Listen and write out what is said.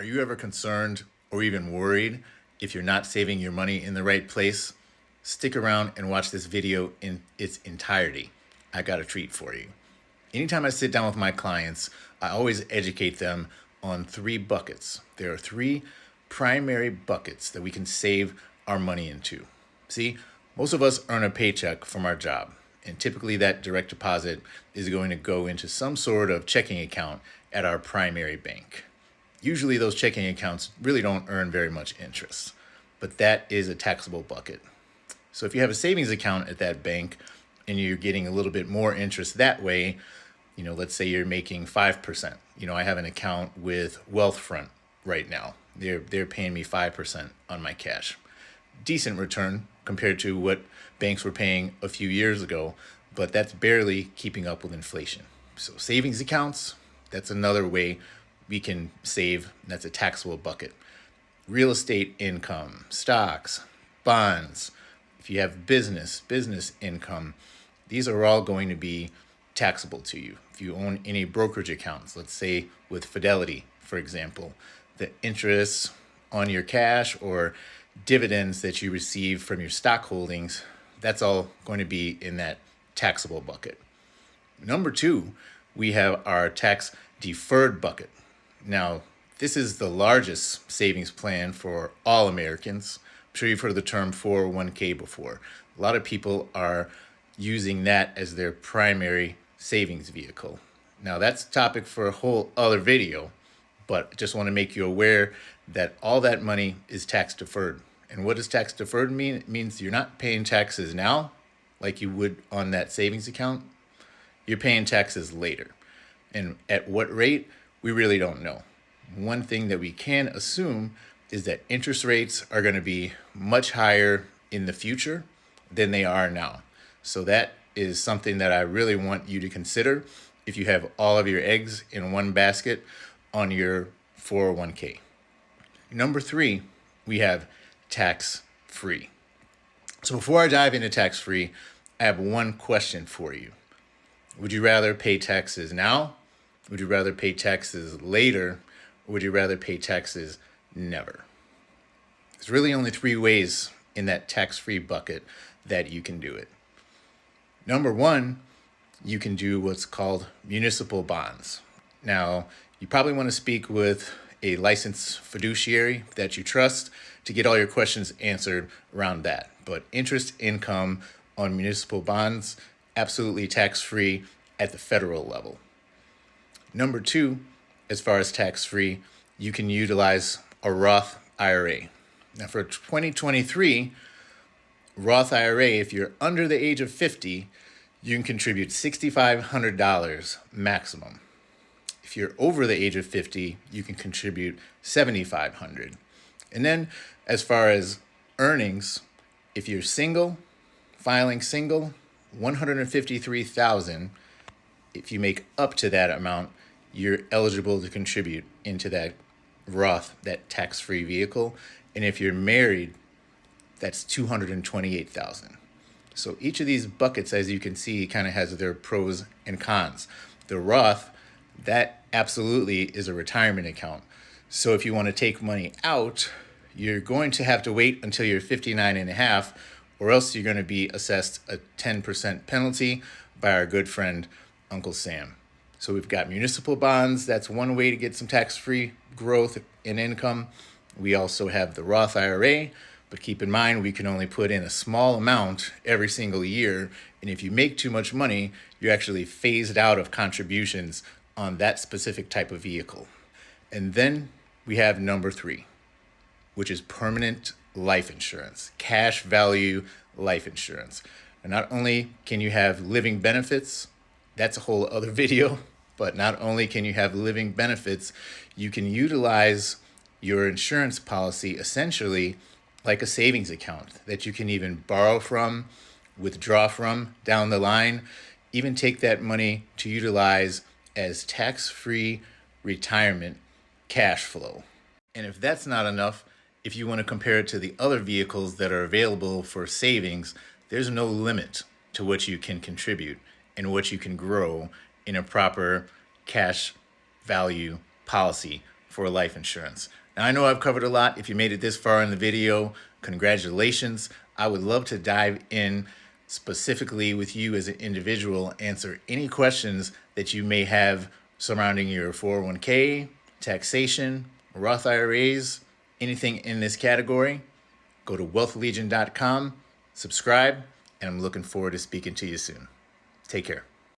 Are you ever concerned or even worried if you're not saving your money in the right place? Stick around and watch this video in its entirety. I got a treat for you. Anytime I sit down with my clients, I always educate them on three buckets. There are three primary buckets that we can save our money into. See, most of us earn a paycheck from our job, and typically that direct deposit is going to go into some sort of checking account at our primary bank. Usually those checking accounts really don't earn very much interest, but that is a taxable bucket. So if you have a savings account at that bank and you're getting a little bit more interest that way, let's say you're making 5%. I have an account with Wealthfront right now. They're paying me 5% on my cash. Decent return compared to what banks were paying a few years ago, but that's barely keeping up with inflation. So savings accounts, that's another way we can save. That's a taxable bucket. Real estate income, stocks, bonds. If you have business income, these are all going to be taxable to you. If you own any brokerage accounts, let's say with Fidelity, for example, the interest on your cash or dividends that you receive from your stock holdings, that's all going to be in that taxable bucket. Number two, we have our tax deferred bucket. Now, this is the largest savings plan for all Americans. I'm sure you've heard of the term 401k before. A lot of people are using that as their primary savings vehicle. Now, that's a topic for a whole other video, but I just want to make you aware that all that money is tax deferred. And what does tax deferred mean? It means you're not paying taxes now like you would on that savings account. You're paying taxes later. And at what rate? We really don't know. One thing that we can assume is that interest rates are going to be much higher in the future than they are now. So that is something that I really want you to consider if you have all of your eggs in one basket on your 401k. Number three, we have tax-free. So before I dive into tax-free, I have one question for you. Would you rather pay taxes now? Would you rather pay taxes later? Or would you rather pay taxes never? There's really only three ways in that tax-free bucket that you can do it. Number one, you can do what's called municipal bonds. Now, you probably want to speak with a licensed fiduciary that you trust to get all your questions answered around that. But interest income on municipal bonds, absolutely tax-free at the federal level. Number two, as far as tax-free, you can utilize a Roth IRA. Now for 2023, Roth IRA, if you're under the age of 50, you can contribute $6,500 maximum. If you're over the age of 50, you can contribute $7,500. And then as far as earnings, if you're single, filing single, $153,000, if you make up to that amount, you're eligible to contribute into that Roth, that tax-free vehicle. And if you're married, that's $228,000. So each of these buckets, as you can see, kind of has their pros and cons. The Roth, that absolutely is a retirement account. So if you want to take money out, you're going to have to wait until you're 59 and a half, or else you're going to be assessed a 10% penalty by our good friend, Uncle Sam. So we've got municipal bonds. That's one way to get some tax-free growth in income. We also have the Roth IRA, but keep in mind we can only put in a small amount every single year. And if you make too much money, you're actually phased out of contributions on that specific type of vehicle. And then we have number three, which is permanent life insurance, cash value life insurance. And not only can you have living benefits, that's a whole other video, but not only can you have living benefits, you can utilize your insurance policy essentially like a savings account that you can even borrow from, withdraw from down the line, even take that money to utilize as tax-free retirement cash flow. And if that's not enough, if you want to compare it to the other vehicles that are available for savings, there's no limit to what you can contribute and what you can grow in a proper cash value policy for life insurance. Now, I know I've covered a lot. If you made it this far in the video, congratulations. I would love to dive in specifically with you as an individual, answer any questions that you may have surrounding your 401k, taxation, Roth IRAs, anything in this category. Go to wealthlegion.com, subscribe, and I'm looking forward to speaking to you soon. Take care.